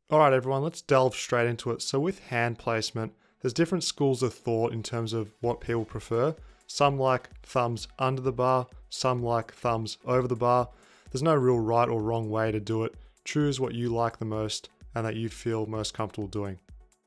Alright everyone, let's delve straight into it. So with hand placement, there's different schools of thought in terms of what people prefer. Some like thumbs under the bar, some like thumbs over the bar. There's no real right or wrong way to do it. Choose what you like the most and that you feel most comfortable doing.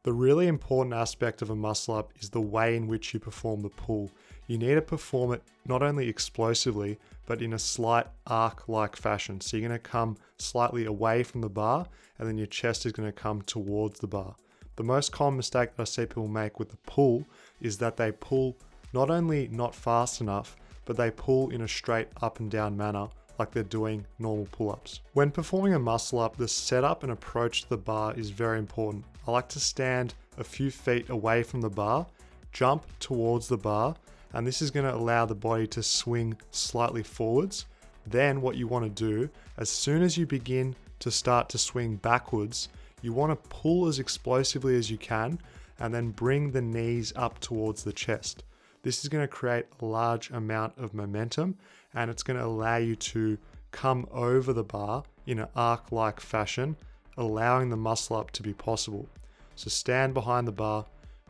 The really important aspect of a muscle up is the way in which you perform the pull. You need to perform it not only explosively, but in a slight arc-like fashion. So you're going to come slightly away from the bar, and then your chest is going to come towards the bar. The most common mistake that I see people make with the pull is that they pull not only not fast enough, but they pull in a straight up and down manner, like they're doing normal pull-ups. When performing a muscle up, the setup and approach to the bar is very important. I like to stand a few feet away from the bar, jump towards the bar, and this is going to allow the body to swing slightly forwards. Then what you want to do, as soon as you begin to start to swing backwards, you want to pull as explosively as you can and then bring the knees up towards the chest. This is going to create a large amount of momentum, and it's going to allow you to come over the bar in an arc-like fashion, allowing the muscle up to be possible. So stand behind the bar,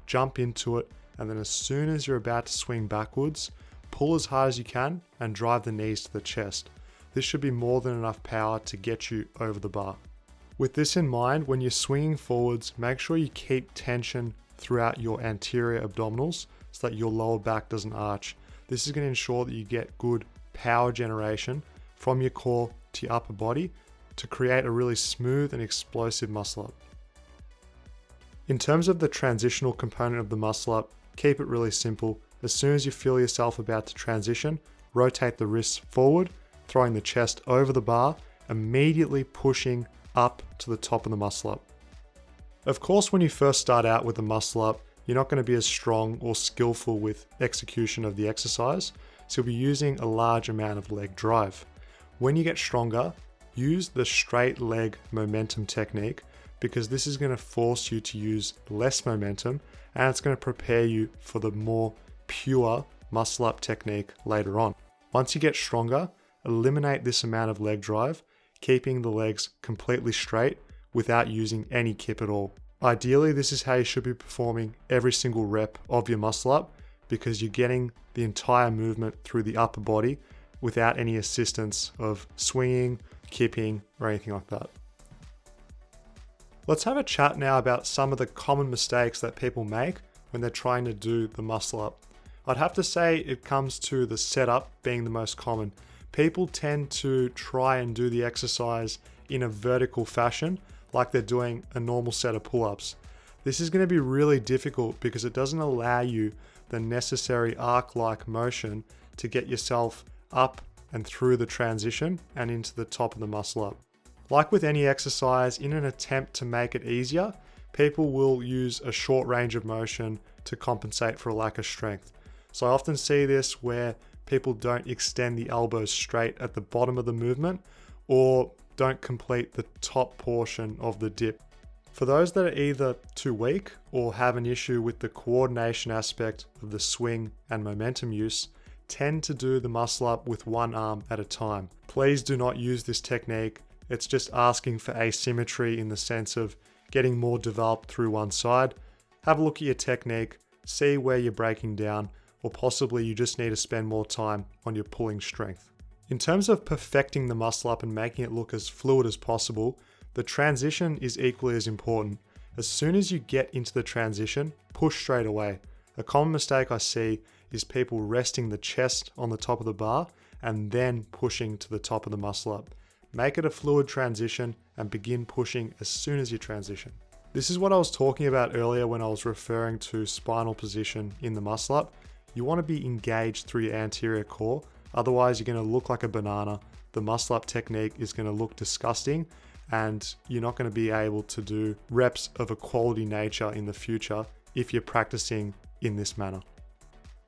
jump into it, and then as soon as you're about to swing backwards, pull as hard as you can and drive the knees to the chest. This should be more than enough power to get you over the bar. With this in mind, when you're swinging forwards, make sure you keep tension throughout your anterior abdominals so that your lower back doesn't arch. This is going to ensure that you get good power generation from your core to your upper body to create a really smooth and explosive muscle up. In terms of the transitional component of the muscle up, keep it really simple. As soon as you feel yourself about to transition, rotate the wrists forward, throwing the chest over the bar, immediately pushing up to the top of the muscle up. Of course, when you first start out with a muscle up, you're not going to be as strong or skillful with execution of the exercise, so you'll be using a large amount of leg drive. When you get stronger, use the straight leg momentum technique, because this is going to force you to use less momentum and it's going to prepare you for the more pure muscle up technique later on. Once you get stronger, eliminate this amount of leg drive, keeping the legs completely straight without using any kip at all. Ideally, this is how you should be performing every single rep of your muscle up, because you're getting the entire movement through the upper body without any assistance of swinging, kipping, or anything like that. Let's have a chat now about some of the common mistakes that people make when they're trying to do the muscle up. I'd have to say it comes to the setup being the most common. People tend to try and do the exercise in a vertical fashion, like they're doing a normal set of pull-ups. This is going to be really difficult because it doesn't allow you the necessary arc-like motion to get yourself up and through the transition and into the top of the muscle up. Like with any exercise, in an attempt to make it easier, people will use a short range of motion to compensate for a lack of strength. So I often see this where people don't extend the elbows straight at the bottom of the movement or don't complete the top portion of the dip. For those that are either too weak or have an issue with the coordination aspect of the swing and momentum use, tend to do the muscle up with one arm at a time. Please do not use this technique. It's just asking for asymmetry in the sense of getting more developed through one side. Have a look at your technique, see where you're breaking down, or possibly you just need to spend more time on your pulling strength. In terms of perfecting the muscle up and making it look as fluid as possible, the transition is equally as important. As soon as you get into the transition, push straight away. A common mistake I see is people resting the chest on the top of the bar and then pushing to the top of the muscle up. Make it a fluid transition and begin pushing as soon as you transition. This is what I was talking about earlier when I was referring to spinal position in the muscle up. You want to be engaged through your anterior core, otherwise you're going to look like a banana. The muscle up technique is going to look disgusting and you're not going to be able to do reps of a quality nature in the future if you're practicing in this manner.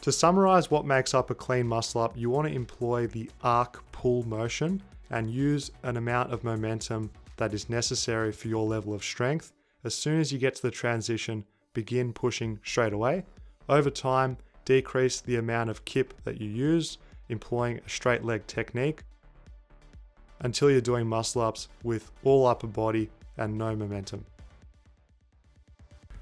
To summarize what makes up a clean muscle up, you want to employ the arc pull motion and use an amount of momentum that is necessary for your level of strength. As soon as you get to the transition, begin pushing straight away. Over time, decrease the amount of kip that you use, employing a straight leg technique until you're doing muscle ups with all upper body and no momentum.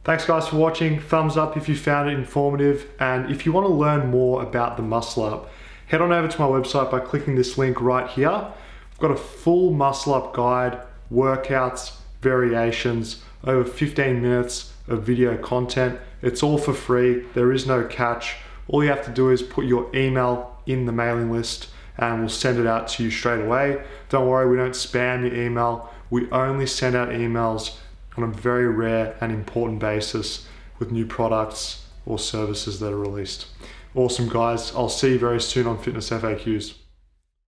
Thanks guys for watching. Thumbs up if you found it informative, and if you want to learn more about the Muscle Up, head on over to my website by clicking this link right here. I've got a full Muscle Up guide, workouts, variations, over 15 minutes of video content. It's all for free, there is no catch. All you have to do is put your email in the mailing list and we'll send it out to you straight away. Don't worry, we don't spam your email. We only send out emails on a very rare and important basis with new products or services that are released. Awesome guys, I'll see you very soon on Fitness FAQs.